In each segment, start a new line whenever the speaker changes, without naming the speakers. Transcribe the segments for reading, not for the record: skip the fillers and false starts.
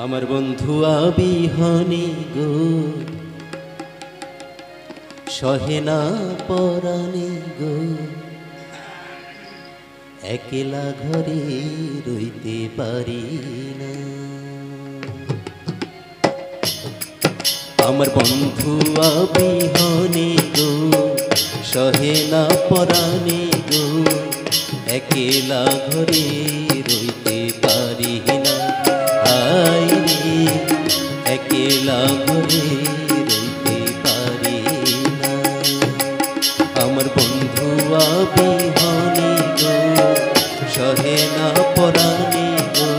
আমার বন্ধু আবিহনে গো সহে না পরাণে গো, একলা ঘরে রইতে পারি না। আমার বন্ধু আবিহনে গো সহে না পরাণে গো, একলা ঘরে রইতে পারি না। আই রে একলা ঘরে রইতে পারি না। আমার বন্ধু আবিহনে গো সহে না পরাণে গো,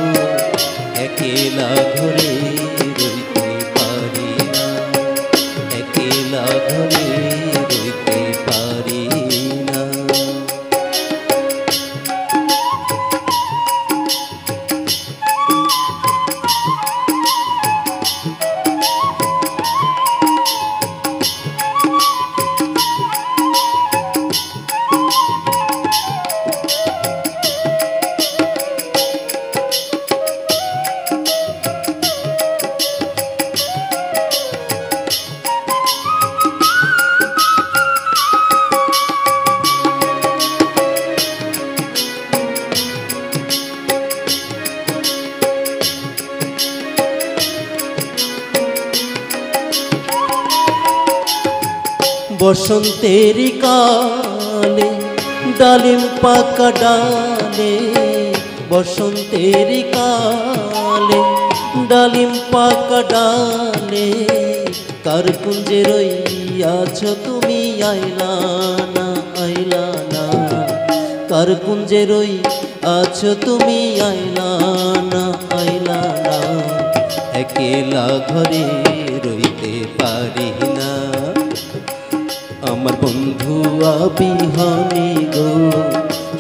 একলা ঘরে রইতে পারি না, একলা ঘরে রইতে পারি না। বসন্তের কালে ডালিম পাকা ডালে, বসন্তের কালে ডালিম পাকা ডালে, কার কুঞ্জে রইয়াছ তুমি আইলা না, আইলা না। কার কুঞ্জে রইয়াছ তুমি আইলা না, আইলা না। একলা ঘরে রইতে পারি না। আমার বন্ধু আবিহনে গো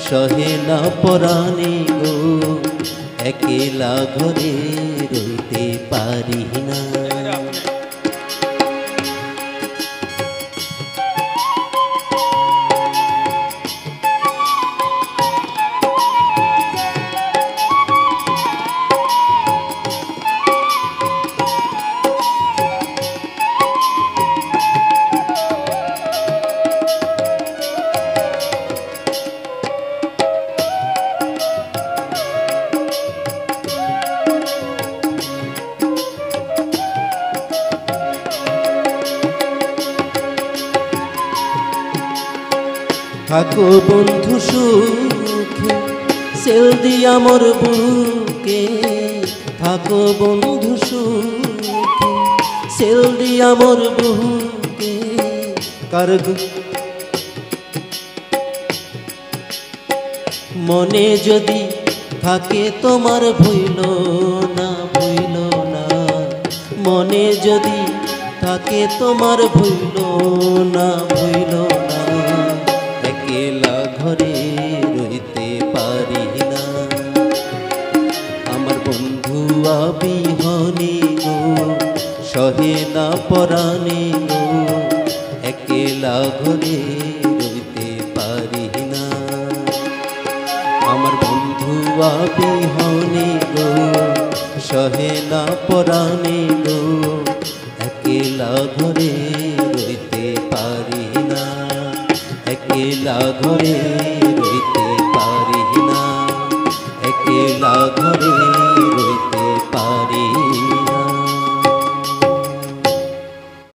সহে না পরাণে গো, একলা ঘরে রইতে পারি না। থাকো বন্ধু সুখে সেল দিয়া মোর বুকে, থাকো বন্ধু সুখে সেল দিয়া মোর বুকে। কার মনে যদি থাকে তোমার ভইল না, ভইল না। মনে যদি থাকে তোমার ভইল না, ভইল না। একলা ঘরে রইতে পারি না। আমার বন্ধু আবিহনে গো সহে না পরাণে গো, একলা ঘরে রইতে পারি না। আমার বন্ধু আবিহনে গো সহে না পরাণে গো, একলা ঘরে রইতে পারি না, একলা ঘরে